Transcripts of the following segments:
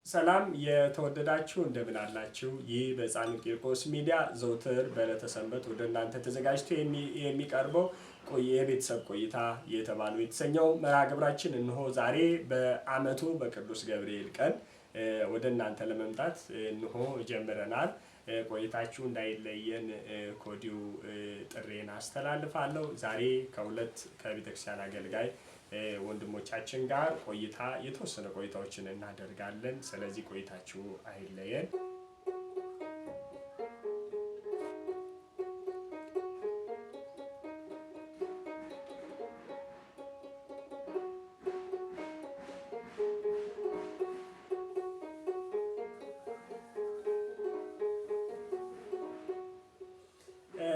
ሰላም የተወደዳችሁ እንደምን አላችሁ? ይህ በሕፃኑ ቂርቆስ ሚዲያ ዘውትር በዕለተ ሰንበት ወደ እናንተ ተዘጋጅቶ የሚቀርበው የቤተሰብ ቆይታ የተባለው የተሰኘው መርሃ ግብራችን እነሆ ዛሬ በዓመቱ በቅዱስ ገብርኤል ቀን ወደ እናንተ ለመምጣት እነሆ ጀምረናል። ቆይታችሁ እንዳይለየን ከወዲሁ ጥሬን አስተላልፋለሁ። ዛሬ ከሁለት ከቤተክርስቲያን አገልጋይ ወንድሞቻችን ጋር የተወሰነ ቆይታዎችን እናደርጋለን። ስለዚህ ቆይታችሁ አይለየን።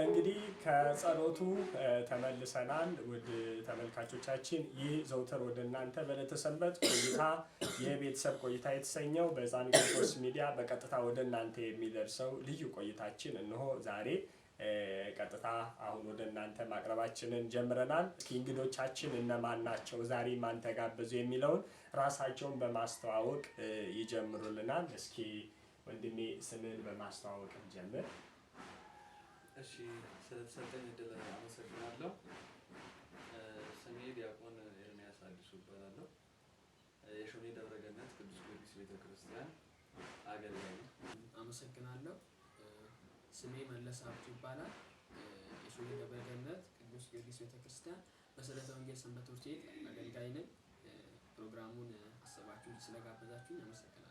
እንግዲህ ከጸሎቱ ተመልሰናል። ውድ ተመልካቾቻችን ይህ ዘውትር ወደ እናንተ በዕለተ ሰንበት ቆይታ የቤተሰብ ቆይታ የተሰኘው በሕፃኑ ቂርቆስ ሚዲያ በቀጥታ ወደ እናንተ የሚደርሰው ልዩ ቆይታችን እነሆ ዛሬ ቀጥታ አሁን ወደ እናንተ ማቅረባችንን ጀምረናል። እንግዶቻችን እነማን ናቸው፣ ዛሬ ማን ተጋበዙ የሚለውን ራሳቸውን በማስተዋወቅ ይጀምሩልናል። እስኪ ወንድሜ ስምን በማስተዋወቅ ጀምር። እሺ ስለተሰጠኝ እድል አመሰግናለሁ። ስሜ ዲያቆን ኤርምያስ አዲሱ እባላለሁ። የሾኔ ደብረ ገነት ቅዱስ ጊዮርጊስ ቤተክርስቲያን አገልጋይ ነኝ። አመሰግናለሁ። ስሜ መለስ ሀብቱ ይባላል። የሾኔ ደብረ ገነት ቅዱስ ጊዮርጊስ ቤተክርስቲያን መሰረተ ወንጌል ሰንበት ትምህርት ቤት አገልጋይ ነኝ። ፕሮግራሙን አሰባችሁ ስለጋበዛችሁኝ አመሰግናለሁ።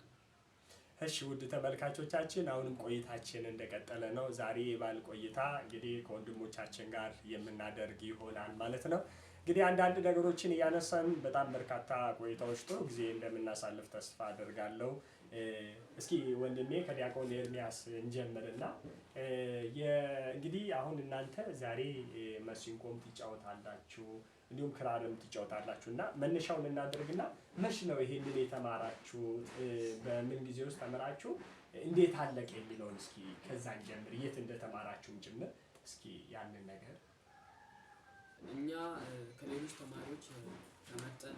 እሺ ውድ ተመልካቾቻችን አሁንም ቆይታችን እንደቀጠለ ነው። ዛሬ የበዓል ቆይታ እንግዲህ ከወንድሞቻችን ጋር የምናደርግ ይሆናል ማለት ነው። እንግዲህ አንዳንድ ነገሮችን እያነሳን በጣም በርካታ ቆይታዎች ጥሩ ጊዜ እንደምናሳልፍ ተስፋ አደርጋለሁ። እስኪ ወንድሜ ከዲያቆን ኤርምያስ እንጀምርና እንግዲህ አሁን እናንተ ዛሬ መሲንቆም ትጫወታላችሁ እንዲሁም ክራርም ትጫወታላችሁ እና መነሻውን እናደርግና መች ነው ይሄንን የተማራችሁት? በምን ጊዜ ውስጥ ተምራችሁ እንዴት አለቀ የሚለውን እስኪ ከዛን ጀምር፣ የት እንደተማራችሁም ጭምር እስኪ ያንን ነገር። እኛ ከሌሎች ተማሪዎች ተመርጠን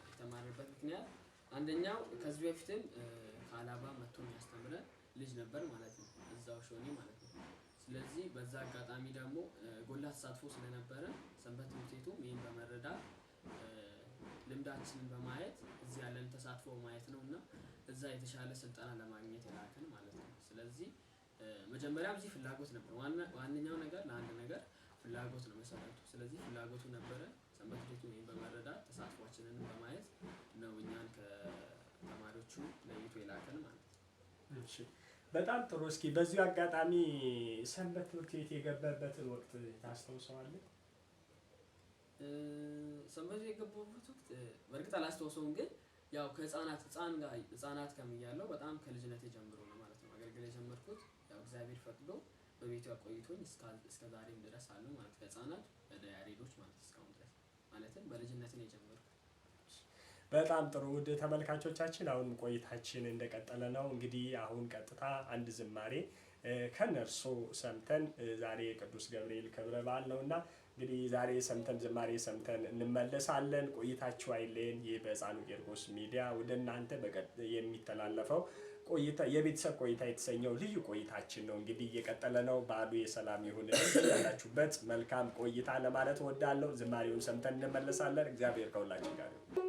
የተማርንበት ምክንያት አንደኛው ከዚህ በፊትም ከአላባ መጥቶ የሚያስተምረን ልጅ ነበር ማለት ነው፣ እዛው ሾኔ ማለት ነው። ስለዚህ በዛ አጋጣሚ ደግሞ ጎላ ተሳትፎ ስለነበረ ሰንበት ትምህርት ቤቱም ይህን በመረዳት ልምዳችንን በማየት እዚህ ያለን ተሳትፎ ማየት ነው እና እዛ የተሻለ ስልጠና ለማግኘት የላከን ማለት ነው። ስለዚህ መጀመሪያም እዚህ ፍላጎት ነበር። ዋነኛው ነገር ለአንድ ነገር ፍላጎት ነው መሰረቱ። ስለዚህ ፍላጎቱ ነበረ። ሰንበት ትምህርት ቤቱ ይህን በመረዳት ተሳትፏችንን በማየት ነው እኛን ከተማሪዎቹ ለይቶ የላከን ማለት ነው። እሺ በጣም ጥሩ። እስኪ በዚሁ አጋጣሚ ሰንበት ትምህርት ቤት የገባበትን ወቅት ታስታውሰዋለህ? ሰንበት የገባበት ወቅት በእርግጥ አላስታውሰውም፣ ግን ያው ህፃናት ከምያለው በጣም ከልጅነት ጀምሮ ነው ማለት ነው አገልግሎት የጀመርኩት። ያው እግዚአብሔር ፈቅዶ በቤቱ አቆይቶኝ እስከ ዛሬም ድረስ አለው ማለት ከህፃናት ወደ ያሬዶች ማለት እስካሁን ድረስ ማለትም በልጅነት ነው የጀመርኩት። በጣም ጥሩ። ውድ ተመልካቾቻችን አሁን ቆይታችን እንደቀጠለ ነው። እንግዲህ አሁን ቀጥታ አንድ ዝማሬ ከነርሱ ሰምተን ዛሬ የቅዱስ ገብርኤል ክብረ በዓል ነውና እንግዲህ ዛሬ ዝማሬ ሰምተን እንመለሳለን። ቆይታችሁ አይለየን። ይህ በሕፃኑ ቂርቆስ ሚዲያ ወደ እናንተ የሚተላለፈው የቤተሰብ ቆይታ የተሰኘው ልዩ ቆይታችን ነው። እንግዲህ እየቀጠለ ነው። በዓሉ የሰላም ይሁን። ያላችሁበት መልካም ቆይታ ለማለት እወዳለሁ። ዝማሬውን ሰምተን እንመለሳለን። እግዚአብሔር ከሁላችን ጋር ይሁን።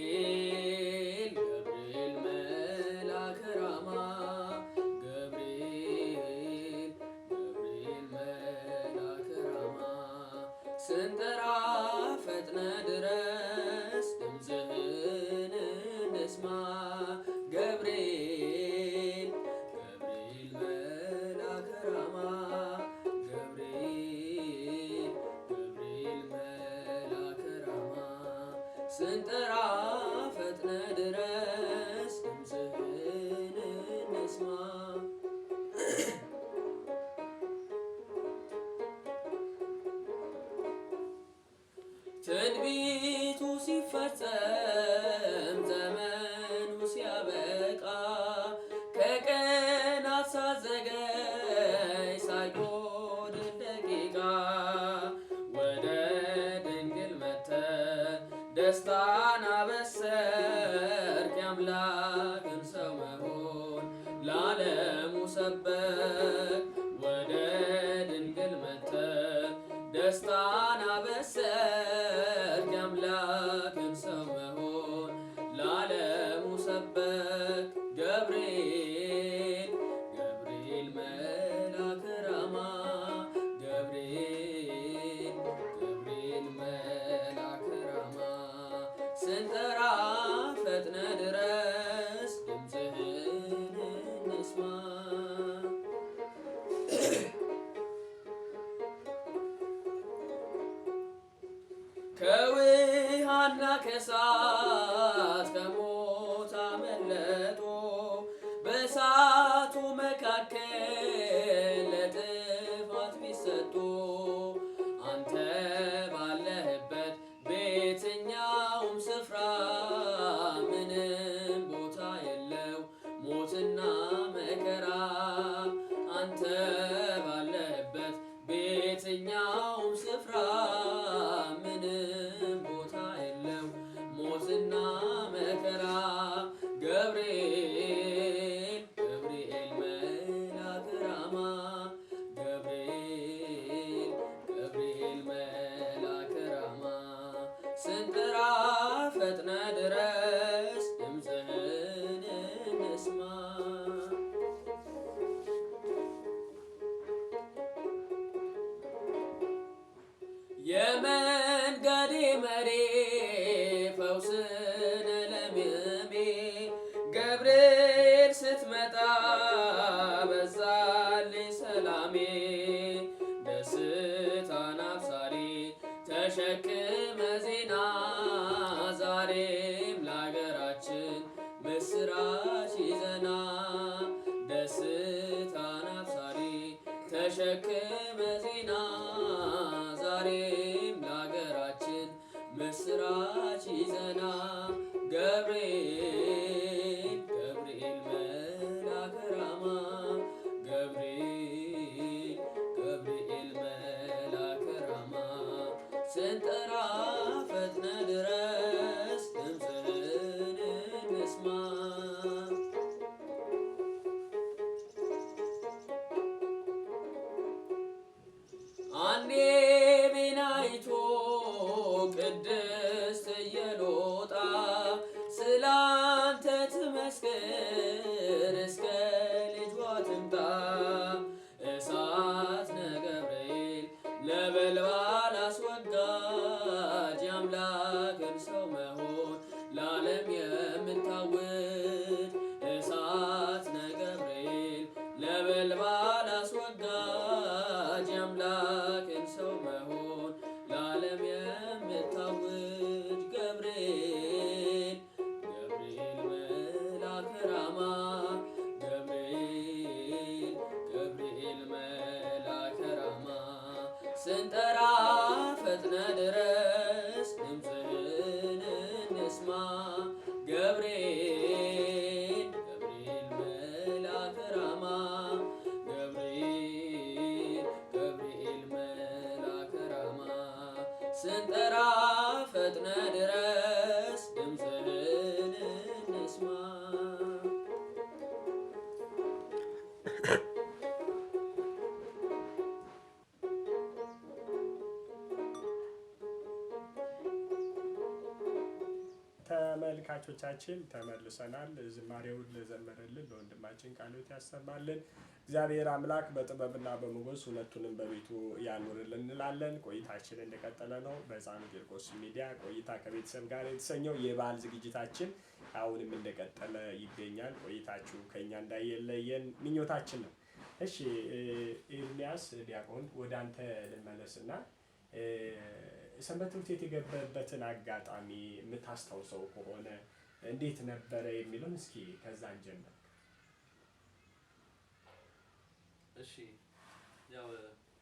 ገብርኤል መልአከ ራማ ገብርኤል መልአከ ራማ ስንጠራ ፈጥነ ድረስ ድምፅህን እንስማ ገብርኤል መልአከ ራማ ገብርኤል መልአከ ራማ ስንጠራ ፈጥነ ድረስ ድምፅህን እንስማ። ትንቢቱ ሲፈጸም ዘመኑ ሲያበቃ ሰበክ ወደ ድንግል መጥተህ ደስታን አበሰርክ የአምላክን ሰው መሆን ለዓለሙ ሰበክ ገብርኤል ገብርኤል መልአከ ራማ ገብርኤል ገብርኤል መልአከ ራማ ስንጠራ ፈጥነ ድረስ ድምፅህን እንስማ ከውሃና ከእሳት ከሞት አመለጡ በእሳቱ መካከል ለጥፋት ቢሰጡ አንተ ባለህበት በየትኛውም ስፍራ ምንም ቦታ የለው ሞትና መከራ አንተ ባለህበት በየትኛውም ስፍራ ምንም ቦታ የለው ሞትና መከራ ገብርኤል ገብርኤል መልአከ ራማ ገብርኤል ገብርኤል መልአከ ራማ ስንጠራ ፈጥነ ድረስ ድምፅህን እንስማ የመንገዴ መሪ ፈውስነ ለምሜ ገብርኤል ስትመጣ በዛልኝ ሰላሜ ደስታን አብሳሪ ተሸክመ ዜና ዛሬም ለሀገራችን ምስራች ይዘና ደስታን አብሳሪ ተሸክመ ዜና ዛሬም ለሀገራችን ምስራች ይዘና ገብርኤል ገብርኤል መልአከ ራማ ገብርኤል ገብርኤል መልአከ ራማ ስንጠራ ፈጥነ ድረስ ድምፅህን እንስማ አንዴ ቤናይቶ ቅድስት ኢየሉጣ ስላንተ ትመስክር እስከ ልጇ ትምጣ እሳት ነገብርኤል ነበልባል አስወጋጅ የአምላክን ሰው መሆን ለዓለም የምታውድ እሳት ነገብርኤል ነበልባል አስወጋጅ የአምላክን ሰው መሆን ለዓለም የምታውድ ገብርኤል ገብርኤል መልአከ ራማ ገብርኤል ገብርኤል መልአከ ራማ ስንጠራ ፈጥነ ድረስ ድምፅህን እንስማ ገብርኤል ገብርኤል መልአከ ራማ ገብርኤል ገብርኤል መልአከ ራማ ስንጠራ ፈጥነ ድረስ ድምፅህን እንስማ ተመልካቾቻችን ተመልሰናል። ዝማሬውን ለዘመረልን ለወንድማችን ቃሎት ያሰማልን። እግዚአብሔር አምላክ በጥበብና በሞገስ ሁለቱንም በቤቱ ያኑርልን እንላለን። ቆይታችን እንደቀጠለ ነው። በሕፃኑ ቂርቆስ ሚዲያ ቆይታ ከቤተሰብ ጋር የተሰኘው የበዓል ዝግጅታችን አሁንም እንደቀጠለ ይገኛል። ቆይታችሁ ከኛ እንዳይለየን ምኞታችን ነው። እሺ ኤርሚያስ ዲያቆን ወደ አንተ ልመለስና ሰንበት ትምህርት ቤት የገባበትን አጋጣሚ የምታስታውሰው ከሆነ እንዴት ነበረ የሚለውን እስኪ ከዛን ጀምር። እሺ ያው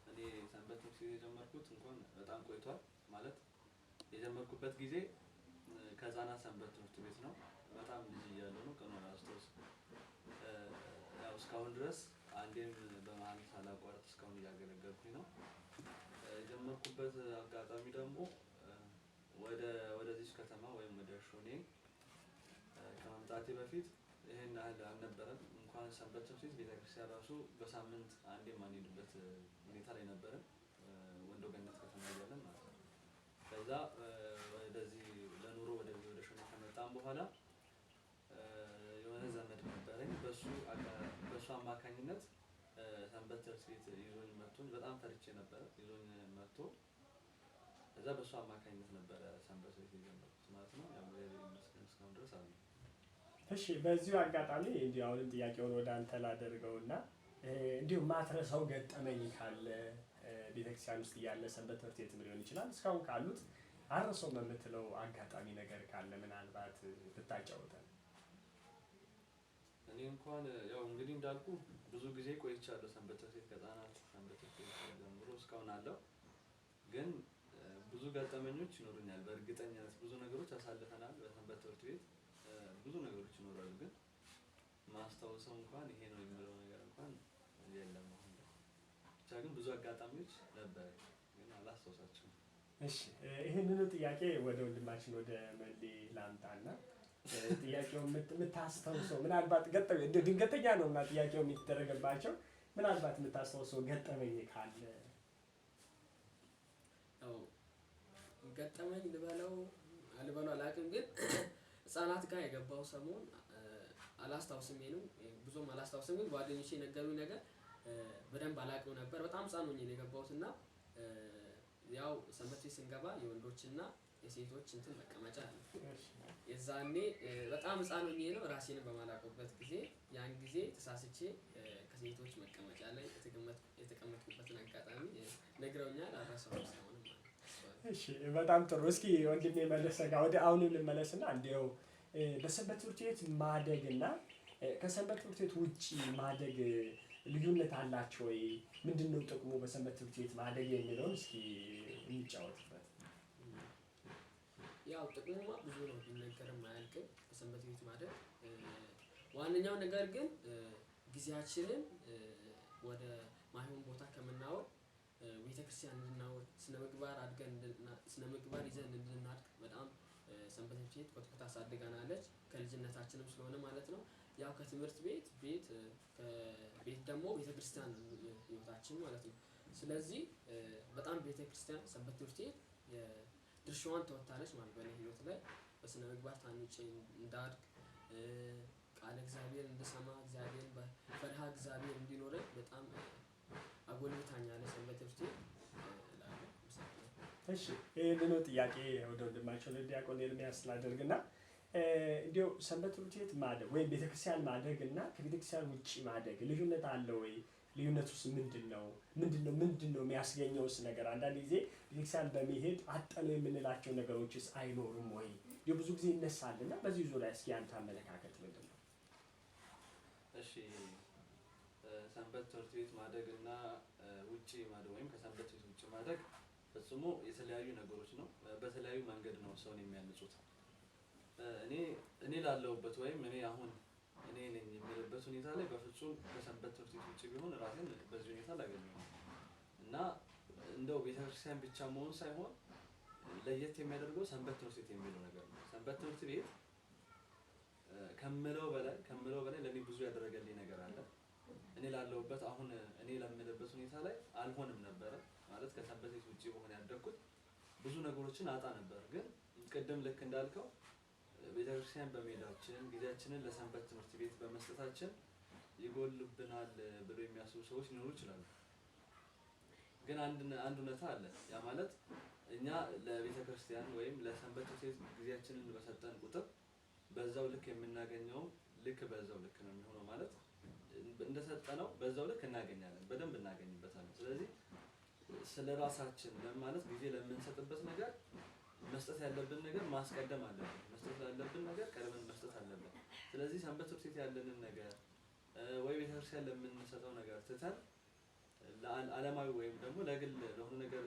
እኔ ሰንበት ትምህርት ቤት የጀመርኩት እንኳን በጣም ቆይቷል። ማለት የጀመርኩበት ጊዜ ከህፃናት ሰንበት ትምህርት ቤት ነው። በጣም ልጅ እያለሁ ነው። ቀኑን አላስታውስም። ያው እስካሁን ድረስ አንዴም በመሀል ሳላቋርጥ እስካሁን እያገለገልኩኝ ነው። የጀመርኩበት አጋጣሚ ደግሞ ወደዚህ ከተማ ወይም ወደ ሾኔ ከመምጣቴ በፊት ይሄን ያህል አልነበረም። እንኳን ሰንበት ትምህርት ቤት ቤተክርስቲያን ራሱ በሳምንት አንዴ የማንሄድበት ሁኔታ ላይ ነበርን። ወንዶ ገነት ከተማ እያለን ማለት ነው። ከዛ ወደዚህ ለኑሮ ወደዚህ ወደ ሾኔ ከመጣን በኋላ የሆነ ዘመድ ነበረኝ። በሱ አማካኝነት ሰንበት ትምህርት ቤት ይዞኝ መጥቶኝ በጣም ፈርቼ ነበረ። ይዞኝ መጥቶ ከዛ በሱ አማካኝነት ነበረ ሰንበት ቤት የጀመርኩት ማለት ነው። ያው ይመስገን እስካሁን ድረስ አለ። እሺ በዚሁ አጋጣሚ እንዲሁ አሁንም ጥያቄውን ወደ አንተ ላደርገውና እንዲሁ ማትረሳው ገጠመኝ ካለ ቤተክርስቲያን ውስጥ እያለ ሰንበት ትምህርት ቤትም ሊሆን ይችላል እስካሁን ካሉት አረሰውም የምትለው አጋጣሚ ነገር ካለ ምናልባት ብታጫውተን። እኔ እንኳን ያው እንግዲህ እንዳልኩ ብዙ ጊዜ ቆይቻለሁ ሰንበት ትምህርት ቤት ከህፃናት ሰንበት ትምህርት ቤት ጀምሮ እስካሁን አለው። ግን ብዙ ገጠመኞች ይኖሩኛል በእርግጠኛነት ብዙ ነገሮች አሳልፈናል በሰንበት ትምህርት ቤት ብዙ ነገሮች ይኖራሉ። ግን ማስታወሰው እንኳን ይሄ ነው የሚለው ነገር እንኳን የለም። አሁን ብቻ ግን ብዙ አጋጣሚዎች ነበር ግን አላስታውሳቸውም። እሺ ይሄንን ጥያቄ ወደ ወንድማችን ወደ መሌ ላምጣና ጥያቄው የምታስታውሰው ምናልባት ገጠመኝ ድንገተኛ ነው እና ጥያቄው የሚደረግባቸው ምናልባት የምታስታውሰው ገጠመኝ ካለ። ያው ገጠመኝ ልበለው አላውቅም። ግን ህፃናት ጋር የገባው ሰሞን አላስታውስም። ይሄንም ብዙም አላስታውስም። ግን ጓደኞቼ የነገሩኝ ነገር በደንብ አላውቅም ነበር። በጣም ህፃን ሆኜ ነው የገባሁት እና ያው ሰንበት ቤት ስንገባ የወንዶችና የሴቶች እንትን መቀመጫ አለ። የዛኔ በጣም ህፃን ሆኜ ነው ራሴን በማላውቅበት ጊዜ ያን ጊዜ ተሳስቼ ከሴቶች መቀመጫ ላይ የተቀመጥኩበትን አጋጣሚ ነግረውኛል። አልረሳውም እስካሁን ማለት ነው። እሺ በጣም ጥሩ። እስኪ ወንድሜ መለሰ ጋር ወደ አሁኑ ልመለስና እንዲያው በሰንበት ትምህርት ቤት ማደግና ከሰንበት ትምህርት ቤት ውጪ ማደግ ልዩነት አላቸው ወይ? ምንድነው ጥቅሙ በሰንበት ትምህርት ቤት ማደግ የሚለውን እስኪ እንጫወትበት። ያው ጥቅሙማ ብዙ ነው ቢነገርም አያልቅም በሰንበት ቤት ማደግ። ዋነኛው ነገር ግን ጊዜያችንን ወደ ማይሆን ቦታ ከምናወር ቤተክርስቲያን እንድናወር ስነምግባር አድገን ስነምግባር ይዘን እንድናድግ በጣም ሰንበት ትምህርት ቤት ኮትኩታ አሳድጋናለች ከልጅነታችንም ስለሆነ ማለት ነው። ያው ከትምህርት ቤት ከቤት ደግሞ ቤተክርስቲያን ህይወታችን ማለት ነው። ስለዚህ በጣም ቤተክርስቲያን ሰንበት ትምህርት ቤት ድርሻዋን ተወጥታለች ማለት በእኔ ህይወት ላይ በስነ ምግባር ታንጬ እንዳድግ ቃለ እግዚአብሔር እንድሰማ እግዚአብሔር በፈሪሃ እግዚአብሔር እንዲኖረኝ በጣም አጎልብታኛለች ሰንበት ትምህርት ቤት እላለሁ። እሺ ይሄንን ጥያቄ ወደ ወንድማችን ዲያቆን ኤርሚያስ ላደርግና እንዲያው ሰንበት ትምህርት ቤት ማደግ ወይም ቤተክርስቲያን ማደግ እና ከቤተክርስቲያን ውጪ ማደግ ልዩነት አለው ወይ? ልዩነቱስ ምንድነው የሚያስገኘውስ ነገር? አንዳንድ ጊዜ ቤተክርስቲያን በመሄድ አጠነው የምንላቸው ነገሮችስ አይኖሩም ወይ? ብዙ ጊዜ ይነሳልና በዚህ ዙሪያ እስኪ አንተ አመለካከት ምንድነው? እሺ ሰንበት ትምህርት ቤት ማደግ እና ውጪ ማደግ ወይም ከሰንበት ቤት ውጪ ማደግ ፈጽሞ የተለያዩ ነገሮች ነው። በተለያዩ መንገድ ነው ሰውን የሚያንጹት። እኔ ላለሁበት ወይም እኔ ነኝ የሚልበት ሁኔታ ላይ በፍጹም ከሰንበት ትምህርት ቤት ውጪ ቢሆን ራሴን በዚህ ሁኔታ ላገኘው እና እንደው ቤተክርስቲያን ብቻ መሆን ሳይሆን ለየት የሚያደርገው ሰንበት ትምህርት ቤት የሚለው ነገር ነው። ሰንበት ትምህርት ቤት ከምለው በላይ ለኔ ብዙ ያደረገልኝ ነገር አለ። እኔ ላለሁበት እኔ ለምልበት ሁኔታ ላይ አልሆንም ነበረ ማለት ከሰንበት ቤት ውጪ በሆነ ያደግኩት ብዙ ነገሮችን አጣ ነበር። ግን ቅድም ልክ እንዳልከው ቤተክርስቲያን በመሄዳችን ጊዜያችንን ለሰንበት ትምህርት ቤት በመስጠታችን ይጎልብናል ብሎ የሚያስቡ ሰዎች ሊኖሩ ይችላሉ። ግን አንድ እውነታ አለ። ያ ማለት እኛ ለቤተክርስቲያን ወይም ለሰንበት ትምህርት ቤት ጊዜያችንን በሰጠን ቁጥር በዛው ልክ የምናገኘው በዛው ልክ ነው የሚሆነው። ማለት እንደሰጠነው በዛው ልክ እናገኛለን፣ በደንብ እናገኝበታለን። ስለዚህ ስለራሳችን ማለት ጊዜ ለምንሰጥበት ነገር መስጠት ያለብን ነገር ማስቀደም አለብን። መስጠት ላለብን ነገር ቀድመን መስጠት አለብን። ስለዚህ ሰንበት ትምህርት ቤት ያለንን ነገር ወይ ቤተክርስቲያን ለምንሰጠው ነገር ትተን ለዓለማዊ ወይም ደግሞ ለግል ለሆነ ነገር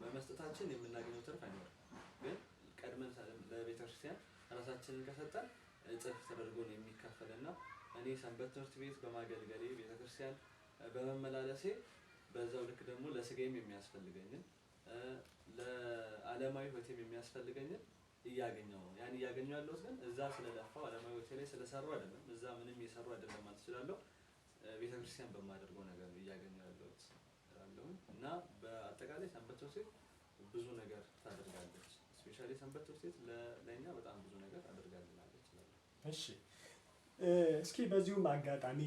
በመስጠታችን የምናገኘው ትርፍ አይኖርም። ግን ቀድመን ለቤተክርስቲያን ራሳችንን ከሰጠን እጥፍ ተደርጎ ነው የሚከፈልና እኔ ሰንበት ትምህርት ቤት በማገልገሌ ቤተክርስቲያን በመመላለሴ በዛው ልክ ደግሞ ለስጋዬም የሚያስፈልገኝን ለዓለማዊ ህይወቴም የሚያስፈልገኝን እያገኘው ነው። ያን እያገኘው ያለሁት ግን እዛ ስለለፋው ዓለማዊ ህይወቴ ላይ ስለሰሩ አይደለም። እዛ ምንም የሰሩ አይደለም ማለት እችላለሁ። ቤተክርስቲያን በማደርገው ነገር እያገኘው ያለሁት እላለሁኝ። እና በአጠቃላይ ሰንበት ትምህርት ቤት ብዙ ነገር ታደርጋለች። ስፔሻሊ ሰንበት ትምህርት ቤት ለእኛ በጣም ብዙ ነገር አድርጋልናለች እላለሁ። እሺ እስኪ በዚሁም አጋጣሚ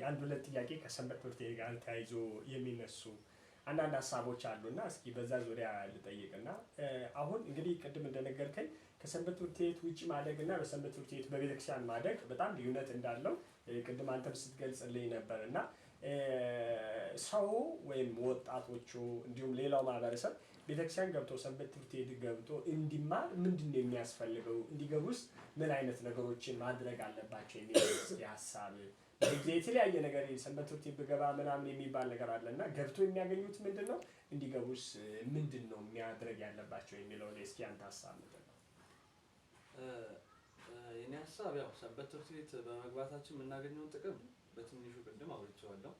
አንድ ሁለት ጥያቄ ከሰንበት ትምህርት ቤት ጋር ተያይዞ የሚነሱ አንዳንድ ሀሳቦች አሉና እስኪ በዛ ዙሪያ ልጠይቅና አሁን እንግዲህ ቅድም እንደነገርከኝ ከሰንበት ትምህርት ቤት ውጭ ማደግ እና በሰንበት ትምህርት ቤት በቤተክርስቲያን ማደግ በጣም ልዩነት እንዳለው ቅድም አንተም ስትገልጽልኝ ነበር እና ሰው ወይም ወጣቶቹ እንዲሁም ሌላው ማህበረሰብ ቤተክርስቲያን ገብቶ ሰንበት ትምህርት ቤት ገብቶ እንዲማር ምንድን ነው የሚያስፈልገው? እንዲገቡስ ምን አይነት ነገሮችን ማድረግ አለባቸው የሚለው ሀሳብ በጊዜ የተለያየ ነገር ሰንበት ትምህርት ቤት ብገባ ምናምን የሚባል ነገር አለ እና ገብቶ የሚያገኙት ምንድን ነው? እንዲገቡስ ምንድን ነው የሚያድረግ ያለባቸው የሚለው ላይ እስኪ አንተ ሀሳብ ምንድን ነው? የኔ ሀሳብ ያው ሰንበት ትምህርት ቤት በመግባታችን የምናገኘውን ጥቅም በትንሹ ቅድም አውርቼዋለሁ።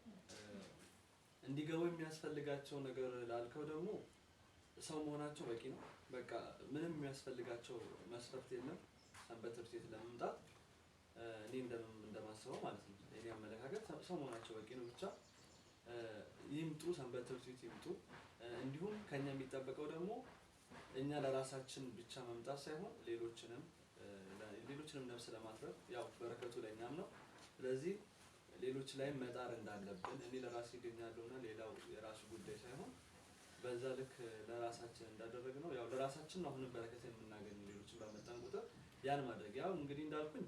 እንዲገቡ የሚያስፈልጋቸው ነገር ላልከው ደግሞ ሰው መሆናቸው በቂ ነው። በቃ ምንም የሚያስፈልጋቸው መስፈርት የለም ሰንበት ትምህርት ቤት ለመምጣት እኔ እንደማስበው ማለት ነው። የኔ አመለካከት ሰው መሆናቸው በቂ ነው። ብቻ ይምጡ፣ ሰንበት ትምህርት ቤት ይምጡ። እንዲሁም ከኛ የሚጠበቀው ደግሞ እኛ ለራሳችን ብቻ መምጣት ሳይሆን ሌሎችንም ነፍስ ለማትረፍ ያው በረከቱ ለእኛም ነው። ስለዚህ ሌሎች ላይም መጣር እንዳለብን እኔ ለራሴ ይገኛለሁና ሌላው የራሱ ጉዳይ ሳይሆን በዛ ልክ ለራሳችን እንዳደረግነው ያው ለራሳችን ነው አሁንም በረከት የምናገኘው ሌሎችን በመጣን ቁጥር ያን ማድረግ ያው እንግዲህ እንዳልኩኝ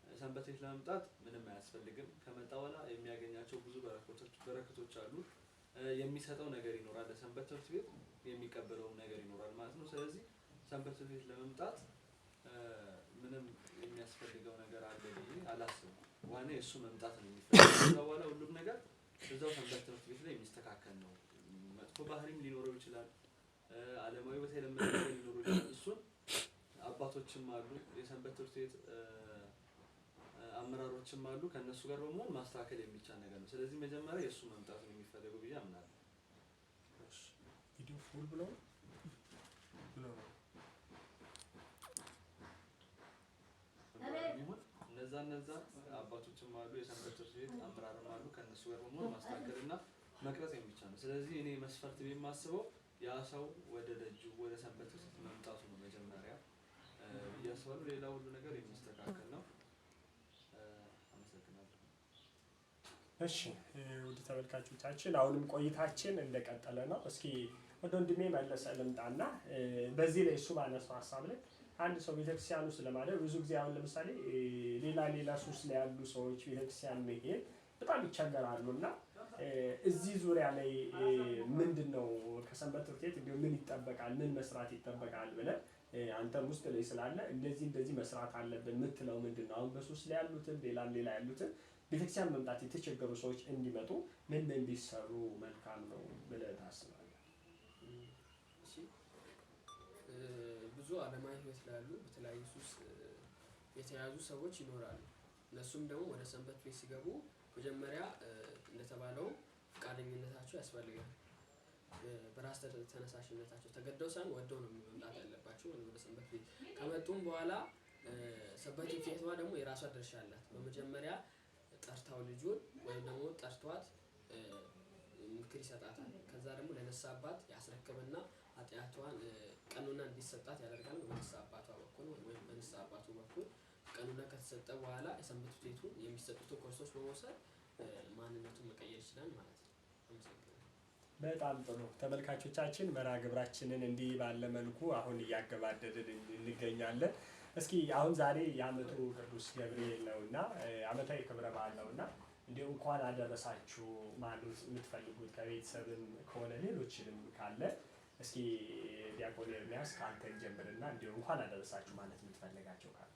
ሰንበት ቤት ለመምጣት ምንም አያስፈልግም። ከመጣ በኋላ የሚያገኛቸው ብዙ በረከቶች አሉ። የሚሰጠው ነገር ይኖራል። ለሰንበት ትምህርት ቤት የሚቀበለውም ነገር ይኖራል ማለት ነው። ስለዚህ ሰንበት ትምህርት ቤት ለመምጣት ምንም የሚያስፈልገው ነገር አለ ብዬ አላስብም። ዋና የእሱ መምጣት ነው የሚፈልገው። ከዛ በኋላ ሁሉም ነገር እዛው ሰንበት ትምህርት ቤት ላይ የሚስተካከል ነው። መጥፎ ባህሪም ሊኖረው ይችላል። ዓለማዊ ቦታ የለመደ ነገር ሊኖረው ይችላል። እሱን አባቶችም አሉ፣ የሰንበት ትምህርት ቤት አመራሮችም አሉ። ከእነሱ ጋር በመሆን ማስተካከል የሚቻል ነገር ነው። ስለዚህ መጀመሪያ የእሱ መምጣት ነው የሚፈልገው ብዬ አምናለሁ። ቪዲዮ ፉል ብሎ እነዛ አባቶችም አሉ፣ የሰንበት ትምህርት ቤት አመራርም አሉ። ከእነሱ ጋር በመሆን ማስተካከል እና መቅረጽ የሚቻል ነው። ስለዚህ እኔ መስፈርት የማስበው ያ ሰው ወደ ደጁ ወደ ሰንበት ትምህርት ቤት መምጣቱ ነው መጀመሪያ ብዬ አስባለሁ። ሌላ ሁሉ ነገር የሚስተካከል ነው። አመሰግናለሁ። እሺ ውድ ተመልካቾቻችን አሁንም ቆይታችን እንደቀጠለ ነው። እስኪ ወደ ወንድሜ መለሰ ልምጣና በዚህ ላይ እሱ ባነሳው ሀሳብ ላይ አንድ ሰው ቤተክርስቲያን ውስጥ ለማደር ብዙ ጊዜ አሁን ለምሳሌ ሌላ ሱስ ላይ ያሉ ሰዎች ቤተክርስቲያን መሄድ በጣም ይቸገራሉ እና እዚህ ዙሪያ ላይ ምንድን ነው ከሰንበት ትምህርት ቤት እንዲሁ ምን ይጠበቃል፣ ምን መስራት ይጠበቃል ብለህ አንተም ውስጥ ላይ ስላለ እንደዚህ መስራት አለብን የምትለው ምንድን ነው? አሁን በሱስ ላይ ያሉትን ሌላ ያሉትን ቤተክርስቲያን መምጣት የተቸገሩ ሰዎች እንዲመጡ ምን ቢሰሩ መልካም ነው ብለህ ታስባለህ? ብዙ ዓለማዊ ህይወት ላይ ያሉ በተለያዩ ሱስ የተያዙ ሰዎች ይኖራሉ። እነሱም ደግሞ ወደ ሰንበት ቤት ሲገቡ መጀመሪያ እንደተባለው ፈቃደኝነታቸው ያስፈልጋል። በራስ ተነሳሽነታቸው ተገደው ሳይሆን ወደው ነው መምጣት ያለባቸው ወደ ሰንበት ቤት። ከመጡም በኋላ ሰንበት ቤቷ ደግሞ የራሷ ድርሻ አላት። በመጀመሪያ ጠርታው ልጁን ወይም ደግሞ ጠርቷት ምክር ይሰጣታል። ከዛ ደግሞ ለነሳ አባት ያስረክብና ኃጢአቷን ቀኑና እንዲሰጣት ያደርጋል። በነሳ አባቷ በኩል ወይም በነሳ አባቱ በኩል ቀኑና ከተሰጠ በኋላ የሰንበት ቤቱ የሚሰጡትን ኮርሶች በመውሰድ ማንነቱን መቀየር ይችላል ማለት ነው። አመሰግናለሁ። በጣም ጥሩ ተመልካቾቻችን፣ መርሃ ግብራችንን እንዲህ ባለ መልኩ አሁን እያገባደድን እንገኛለን። እስኪ አሁን ዛሬ የዓመቱ ቅዱስ ገብርኤል ነውና ዓመታዊ ክብረ በዓል ነውና እንዲሁ እንኳን አደረሳችሁ ማለት የምትፈልጉት ከቤተሰብም ከሆነ ሌሎችንም ካለ እስኪ ዲያቆን ኤርሚያስ ከአንተን ጀምርና እንዲሁ እንኳን አደረሳችሁ ማለት የምትፈልጋቸው ካለ።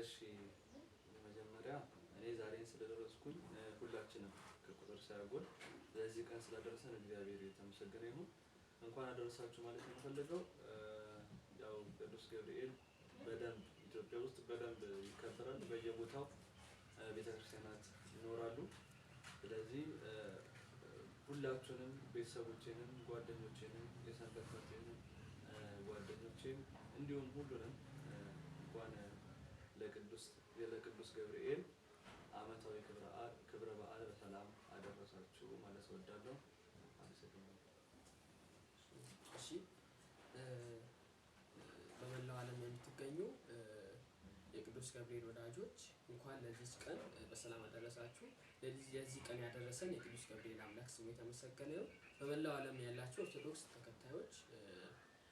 እሺ መጀመሪያ እኔ ዛሬን ስለደረስኩኝ ሁላችንም ከቁጥር ሳያጎል ለዚህ ቀን ስላደረሰን እግዚአብሔር የተመሰገነ ይሁን። እንኳን አደረሳችሁ ማለት የምፈልገው ያው ቅዱስ ገብርኤል በደንብ ኢትዮጵያ ውስጥ በደንብ ይከበራል። በየቦታው ቤተክርስቲያናት ይኖራሉ። ስለዚህ ሁላችሁንም ቤተሰቦቼንም ጓደኞቼንም የሰንበት ትምህርቴንም ጓደኞቼም እንዲሁም ሁሉንም እንኳን ለቅዱስ ገብርኤል ዓመታዊ ክብረ በዓል በሰላም አደረሳችሁ ማለት እወዳለሁ። አመሰግናለሁ። እሺ በመላው ዓለም የምትገኙ የቅዱስ ገብርኤል ወዳጆች እንኳን ለዚህ ቀን በሰላም አደረሳችሁ። የዚህ ቀን ያደረሰን የቅዱስ ገብርኤል አምላክ ስሙ የተመሰገነ ነው። በመላው ዓለም ያላችሁ ኦርቶዶክስ ተከታዮች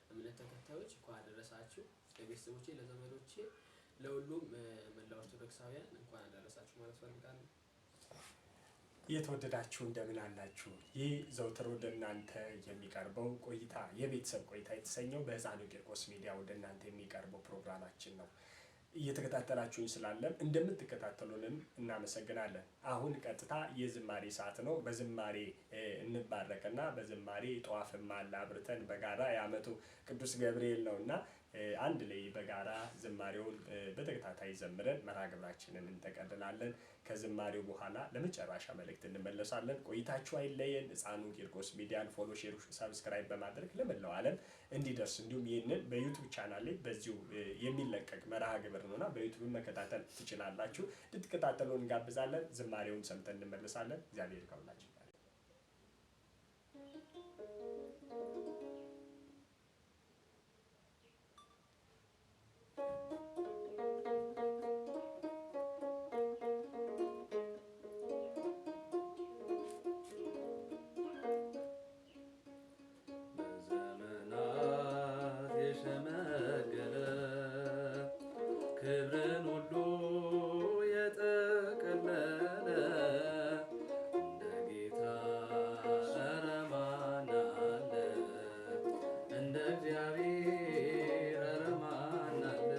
እምነት ተከታዮች እንኳን አደረሳችሁ። ለቤተሰቦቼ፣ ለዘመዶቼ፣ ለሁሉም መላው ኦርቶዶክሳውያን እንኳን አደረሳችሁ ማለት ፈልጋለሁ። የተወደዳችሁ እንደምን አላችሁ? ይህ ዘውትር ወደ እናንተ የሚቀርበው ቆይታ የቤተሰብ ቆይታ የተሰኘው በሕፃኑ ቂርቆስ ሚዲያ ወደ እናንተ የሚቀርበው ፕሮግራማችን ነው። እየተከታተላችሁኝ ስላለም እንደምትከታተሉንም እናመሰግናለን። አሁን ቀጥታ የዝማሬ ሰዓት ነው። በዝማሬ እንባረክና በዝማሬ ጧፍም አለ አብርተን በጋራ የዓመቱ ቅዱስ ገብርኤል ነውና አንድ ላይ በጋራ ዝማሬውን በተከታታይ ዘምረን መርሃ ግብራችንን እንጠቀልላለን። ከዝማሬው በኋላ ለመጨረሻ መልእክት እንመለሳለን። ቆይታችሁ አይለየን። ሕፃኑ ቂርቆስ ሚዲያን ፎሎ፣ ሼር፣ ሰብስክራይብ በማድረግ ለመላው ዓለም እንዲደርስ እንዲሁም ይህንን በዩቱብ ቻናል ላይ በዚሁ የሚለቀቅ መርሃ ግብር ነውና በዩቱብ መከታተል ትችላላችሁ። እንድትከታተሉ እንጋብዛለን። ዝማሬውን ሰምተን እንመለሳለን። እግዚአብሔር ይባርካችሁ። ክብርን ሁሉ የጠቀለለ እንደ ጌታ ኧረ ማን አለ? እንደ እግዚአብሔር ኧረ ማን አለ?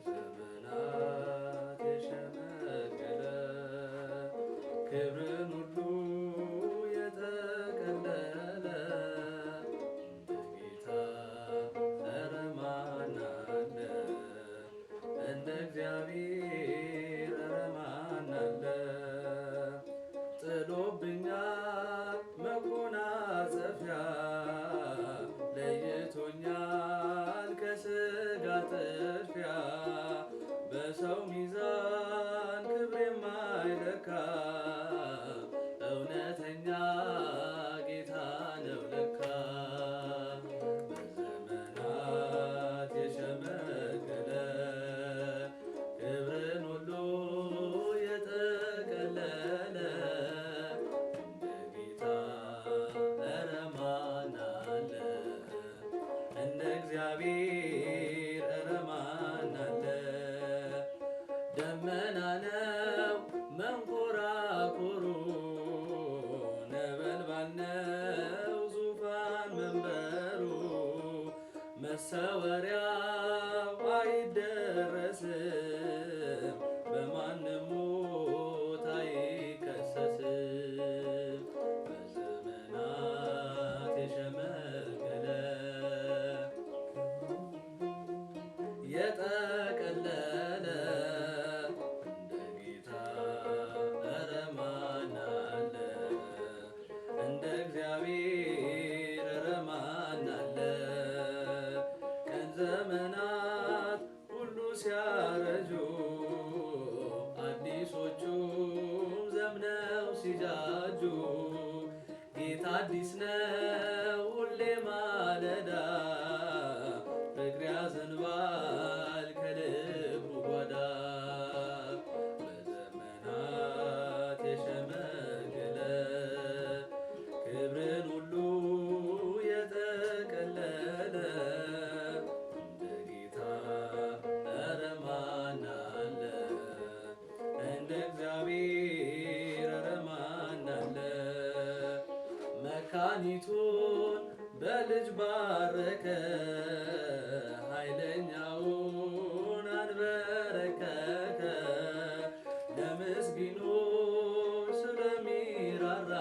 በዘመናት የሸመገለ ክብርን ሁሉ የጠቀለለ እንደ ጌታ ኧረ ማን አለ? እንደ እግዚአብሔር ኧረ ማን አለ? ጥሎብኛል መጎናጸፊያ ለይቶኛል ከሥጋ ጥድፊያ በሰው ሚዛን ክብር የማይለካ እውነተኛ ጌታ ነው ለካ። በዘመናት የሸመገለ ክብርን ሁሉ የጠቀለለ እንደ ጌታ ኧረ ማን አለ? እንደ እግዚአብሔር ኧረ ማን አለ? ደመና ነው መንኮራኩሩ፣ ነበልባል ነው ዙፋን መንበሩ፣ መሰወሪያው አይደረስም፣ በማንም ሞት አይከሰስም። በዘመናት የሸመገለ የጠቀለለ እንደ ጌታ ኧረ ማን አለ? እንደ እግዚአብሔር ኧረ ማን አለ? ቀን ዘመናት ሁሉ ሲያረጁ አዲሶቹም ዘምነው ሲጃጁ ጌታ አዲስ ነው ሁሌ ማለዳ ፍቅር ያዘንባል ከልቡ ጓዳ። በዘመናት የሸመገለ ክብርን ሁሉ የጠቀለለ እንደ ጌታ ኧረ ማን አለ? እንደ እግዚአብሔር ኧረ ማን አለ? መካኒቱን በልጅ ባረከ፣ ኃይለኛውን አንበረከከ። ለምስኪኖች ስለሚራራ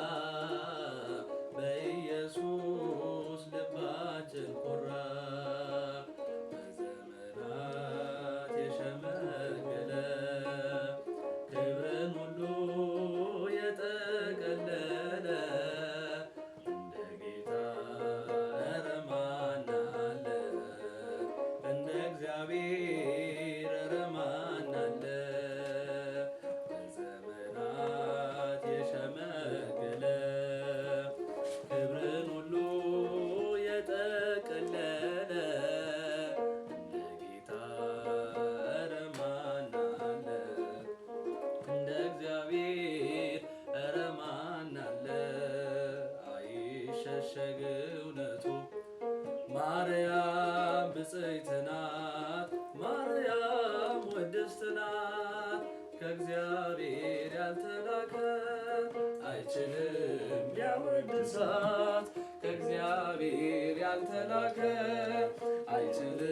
በኢየሱስ ልባችን ኮራ። በዘመናት የሸመገለ ክብርን ሁሉ የጠቀለለ እንደ ጌታ ኧረ ማን ያልተላከ አይችልም ሊያወድሳት ከእግዚአብሔር ያልተላከ አይችልም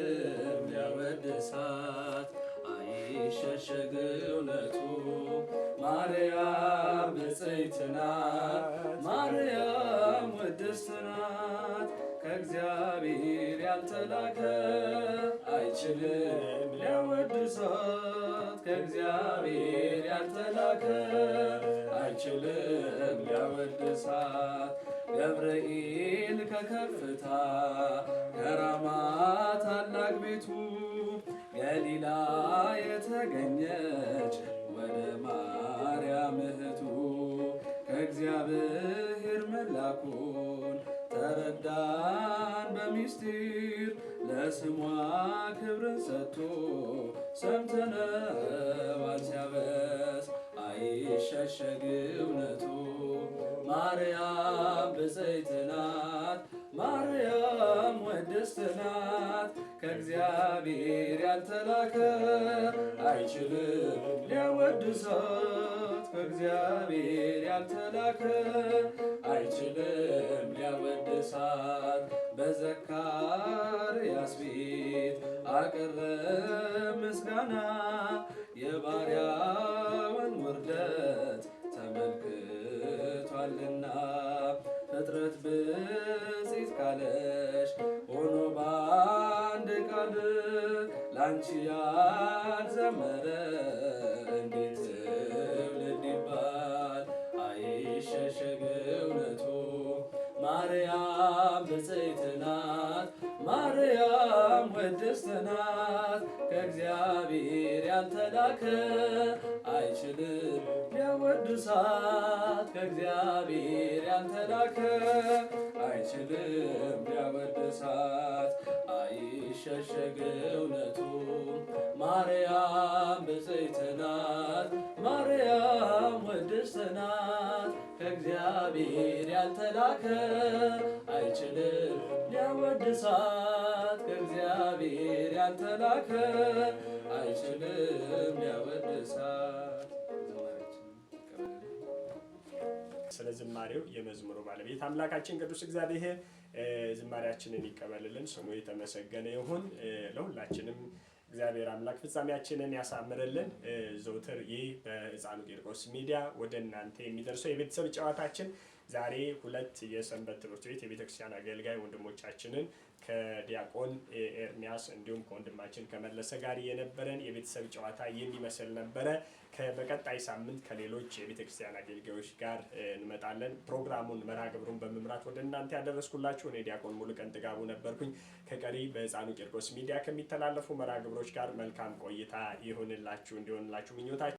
ሊያወድሳት አይሸሸግ እውነቱ ማርያም ብፅዕት ናት ማርያም ቅድስት ናት ከእግዚአብሔር ያልተላከ አይችልም ሊያወድሳት ከእግዚአብሔር ያልተላከ አይችልም ሊያወድሳት ገብርኤል ከከፍታ ከራማ ታላቅ ቤቱ ገሊላ የተገኘች ወደ ማርያም እህቱ ከእግዚአብሔር መላኩን ተረዳን በሚስጢር ለስሟ ክብርን ሰጥቶ ሰምተነዋል ሲያበስ አይሸሸግ እውነቱ ማርያም ብፅዕት ናት ማርያም ቅድስት ናት ከእግዚአብሔር ያልተላከ አይችልም ሊያወድሳት ከእግዚአብሔር ያልተላከ አይችልም ሊያወድሳት በዘካርያስ ቤት አቀረበ ምስጋና የባሪያውን ውርደት ተመልክቷልና ፍጥረት ብፅዕት ካለሽ ሆኖ በአንድ ቃል ላንቺ ያልዘመረ እንዴት ትውልድ ይባል አይሸሸግ እውነቱ ማርያም ብፅዕት ናት ማርያም ቅድስት ናት ከእግዚአብሔር ያልተላከ አይችልም ሊያወድሳት ከእግዚአብሔር ያልተላከ አይችልም ሊያወድሳት አይሸሸግ እውነቱ ማርያም ብፅዕት ናት ማርያም ቅድስት ናት ከእግዚአብሔር ያልተላከ አይችልም ሊያወድሳት ከእግዚአብሔር ያልተላከ አይችልም ሊያወድሳት። ስለ ዝማሬው የመዝሙሩ ባለቤት አምላካችን ቅዱስ እግዚአብሔር ዝማሬያችንን ይቀበልልን፣ ስሙ የተመሰገነ ይሁን። ለሁላችንም እግዚአብሔር አምላክ ፍጻሜያችንን ያሳምርልን። ዘውትር ይህ በሕፃኑ ቂርቆስ ሚዲያ ወደ እናንተ የሚደርሰው የቤተሰብ ጨዋታችን ዛሬ ሁለት የሰንበት ትምህርት ቤት የቤተክርስቲያን አገልጋይ ወንድሞቻችንን ከዲያቆን ኤርሚያስ እንዲሁም ከወንድማችን ከመለሰ ጋር የነበረን የቤተሰብ ጨዋታ የሚመስል ነበረ። በቀጣይ ሳምንት ከሌሎች የቤተክርስቲያን አገልጋዮች ጋር እንመጣለን። ፕሮግራሙን መርሃ ግብሩን በመምራት ወደ እናንተ ያደረስኩላችሁ እኔ ዲያቆን ሙሉቀን ጥጋቡ ነበርኩኝ። ከቀሪ በሕፃኑ ቂርቆስ ሚዲያ ከሚተላለፉ መርሃ ግብሮች ጋር መልካም ቆይታ ይሁንላችሁ እንዲሆንላችሁ ምኞታችን